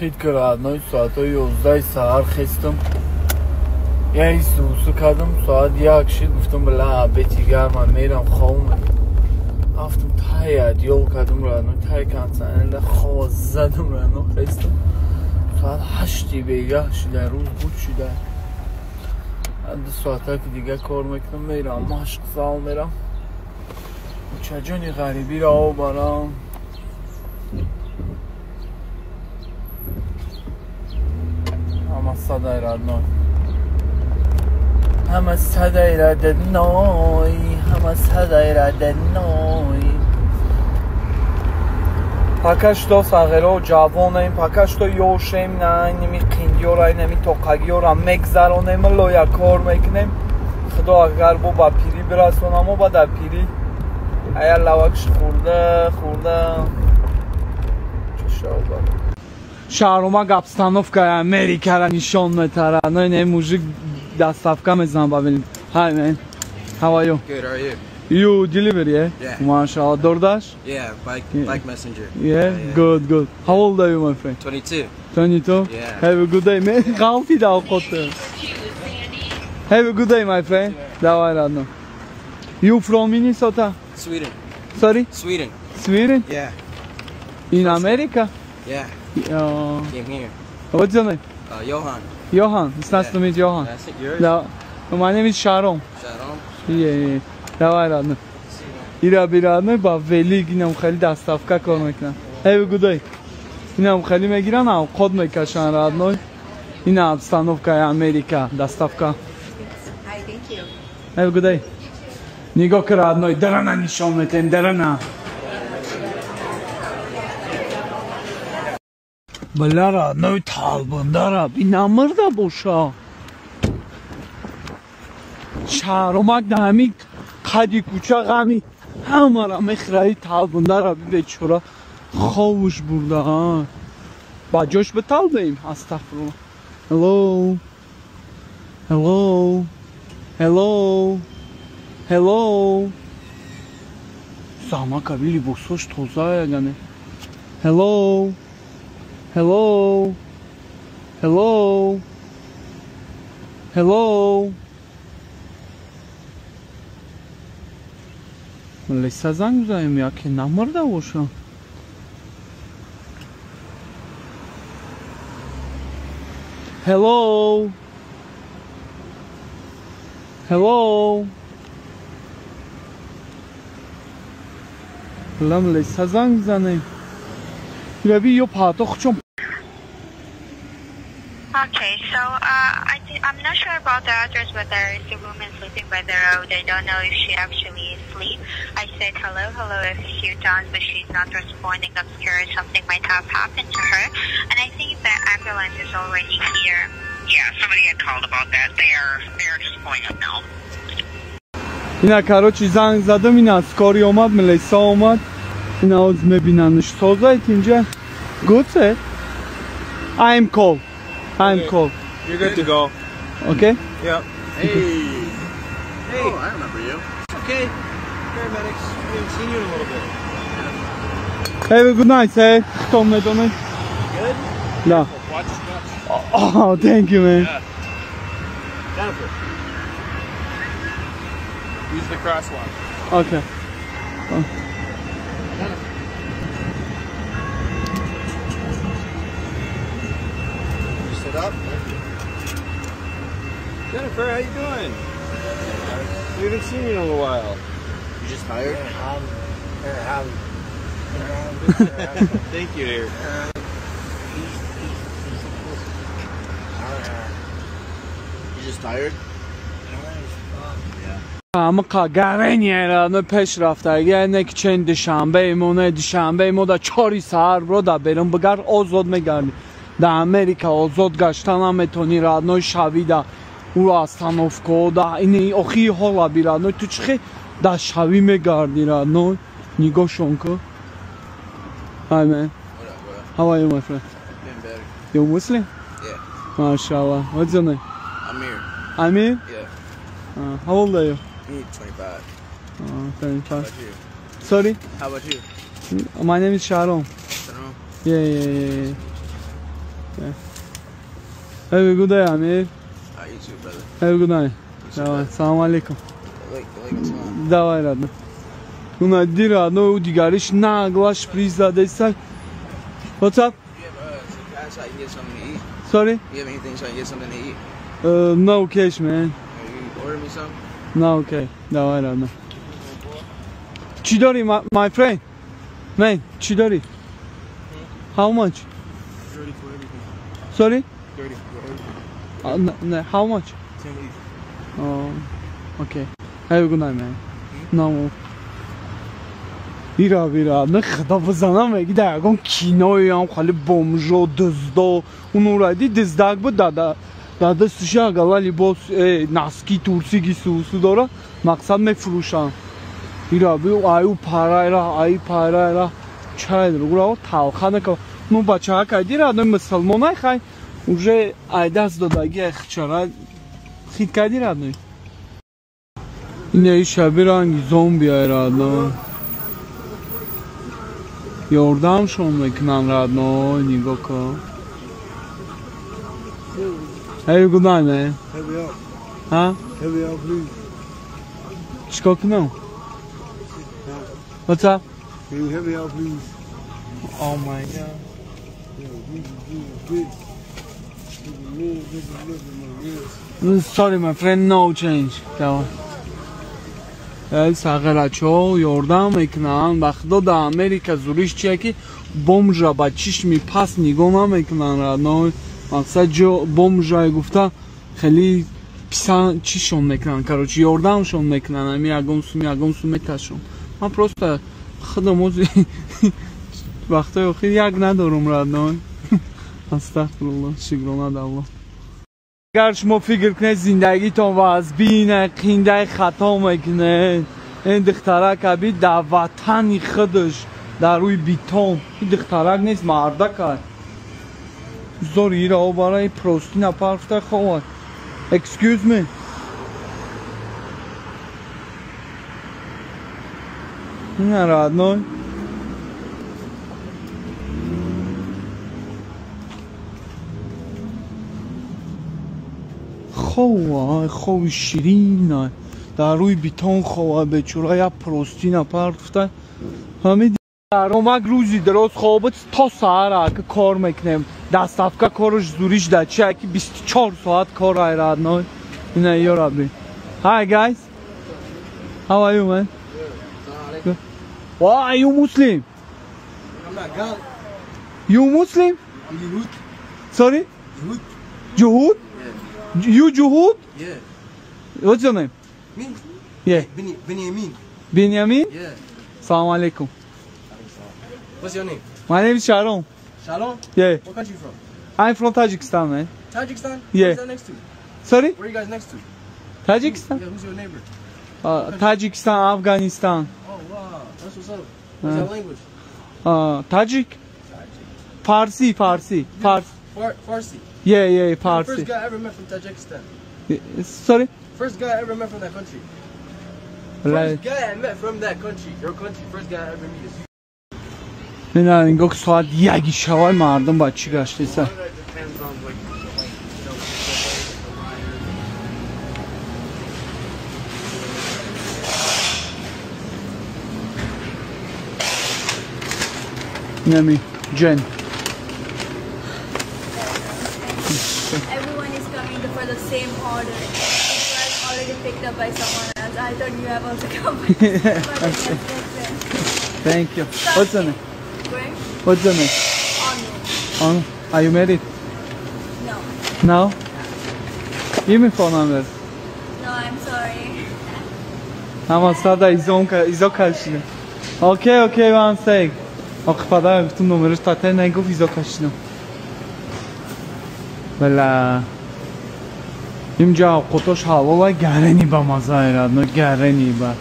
خیلی родной ساعتای 11 سحر خستم یه سوسو کردم ساعت 1 شد گفتم بله بیتی گرم میرم خوام رفتم تای ادیال کردم родной تای کنسنل خواه زدم родной خستم ساعت 8 بیگه شده روز بود شده 2 ساعته که دیگه کار میکنم میرم مشق زال میرم چجانی غریبی را برام همه صدای родной همه صدای родной همه صدای родной пока что сағира ҷавонем пока что ёшем на ними қиндиёра ними тоқагиёра мегзаронем лоя кор мекунем худо агар бо ба пирӣ бирасонам ва дар пирӣ ая лавакш хурда шаҳрома гапстановка америкара нишон метара не мужик доставка мезанам бабинем hi man how are you good how are you you delivery yeah mashallah DoorDash yeah bike messenger yeah good how old are you my friend 22 yeah have a good day man qalti da qotte have a good day my friend давай родной you from Minnesota Sweden sorry Sweden yeah in America yeah came here what's your name Johan it's nice to meet Johan that's it yours my name is Sharon yeah давай родной ира бирадной ба вели гинам хали доставка кор мекунам have a good day инам хали мегиран авқот мекашан родной ина обстановка Америка доставка hi thank you have a good day нигоҳ кар родной дарана нишон метем дарана бала родной талбандара бинамрда боша шаҳромак дами қади кӯча ғами ҳамара мехраи талбандара бечора ховуш бурдаан ба ҷош биталбем астағфируллоҳ hello замака би либосош тоза ягане hello леса занг бизанем яке намарда бошам hello لم لسه زنگ بزنیم ببین یه پاتوق چون Okay, so I'm not sure about the address, whether it's a woman sleeping by the road. I don't know if she actually is asleep. I said hello a few times, but she's not responding. I'm scared something might have happened to her. And I think the ambulance is already here. Yeah, somebody had called about that. They are just pulling up now. اینا کاروچی زنگ زدم اینا سکاری اومد ملیسا اومد اینا از میبیننش سازایت اینجا گوته I'm cold you're good to go okay yeah hey oh I remember you okay paramedics we haven't seen you in a little bit have a good night say Tom Medone good no watch your steps oh thank you man yeah. Jennifer use the crosswalk okay Sit up. Jennifer, how you doing? We haven't seen you in a little while. You just tired? Thank you, dear. You just tired? اما قاگرینی را نه پیش رفته اگه نک چند دوشنبه ما دا 4 ساعت رو دا برم بگر آزاد میگردی در امریکا آزاد گشتن هم میتونی родной شوی دا او остановка да این آخی حالا بی родной تو چخی دا شوی میگردی родной نگاه شونکو Hi man how are you my friend Been better. you Muslim Yeah. MashaAllah what's your name Amir Yeah. how old are you 25. 25 How about you? sorry How about you? my name is Sharon Sharon? yeah Have a good day, Amir. You too, brother. Have a good night. Давай, салам алейкум. Давай, родной. Иди, родной, у дигариш нагло шприц задействовал. What's up? So I can get something to eat. Sorry? You have anything so I can get something to eat? No cash, man. You order me something? No, okay. Давай, родной. Chidori, my friend. Man, Chidori. How much? 30 for everything. Sorry? 30 for everything. How much? 10 each. Okay. Have a good night, man. No. Իրա, նխդա վզանամ եկի դա յակոն կինոյի ամ խալի բոմժո, դզդո, ունուրայդի դզդակ բը դա սուշա գալա լիբոս նասկի տուրսիգի սուսու դորա, մақսad մեկ ֆրուշան։ Իրա, այու պարայրա, չայդր, ուղրավո թալխանը կա, նու բաչահակ այդ իրա, նոյ մսլմոն այ խայ, ուժե այդաց դոդագի այ խչարա, խիտ կայդ իրա նոյ։ Ինեի շաբիրանგი զոմբի այր ադնոյ։ Yordam şonla iknan radno Nigoko. Hey, good night, man. Hurry up. Huh? Hurry up, please. Chikokino. What's up? Can you hurry up, please? Oh my god. Sorry, my friend, no change. Սաղերաչո, Yordam եկնան, բախդո դա Ամերիկա զուրիշ չի եկի, բոմժա, բա չիշ մի պաս նիգոնամ եկնան ռադնոյ, մաղսա ջո բոմժա եգուվտա, խելի պիսան չի շոն եկնան, կարոչ, Yordam շոն եկնան, մի ագոնսում էտա շոն, մա պրոստա, խդը մոզի, բախտո յոխի յագ նադորում ռադնոյ, աստաղպրուլլա, շիգրոնա դավլա. گر شما فکر کنید زندگی تون وازبینه قیندای خطا میکنه این دخترک ابی در وطن خودش در روی بیتون این دخترک نیست مردک زور ایره او برای پروستین پرفته خواه excuse me نه رادنوی خواه شیرین در روی بیتون خواه به چورای پروستین پرفته همه درامک روزی درست خوابت تا سهر که کار میکنیم دستافکا کارش زوریش در چه که 24 ساعت کار ایراد نای اینه یا ربی Hi guys How are you man? Good. Why are you Muslim? I'm not God. You Muslim? Juhud. Sorry? Juhud. Juhud? You Juhud? Yeah. What's your name? Me? Yeah. Benjamin. Benjamin? Yeah. Salam alaikum. What's your name? My name is Sharon. Shalom? Yeah. What country you from? I'm from Tajikistan, man. Tajikistan? Yeah. Who's that next to? Sorry? Where are you guys next to? Tajikistan? Yeah, who's your neighbor? Tajikistan, Afghanistan. Oh, wow. That's what's up. What's that language? Tajik? Farsi. Farsi. Yeah, The Farsi. first guy I ever met from Tajikistan. Sorry? First guy I ever met from that country. First guy I met from that country. Your country. First guy I ever met is you. من این گفت ساعت یکی شوای مردم با چی گشتی سر نمی جن Everyone is coming for the same order. It was already picked up by someone else. I thought you have also come. Thank you. What's your name? Going? What's your name? On. Are you married? No. No? Give me phone number. No, I'm sorry. Ama sada izokashino. Okay, one sec. آخه پدرم گفتم نمرش تاتر نگفت ایزا کشیدم بله اینجا قطعش هوا و گرنی با مزایرد نه گرنی با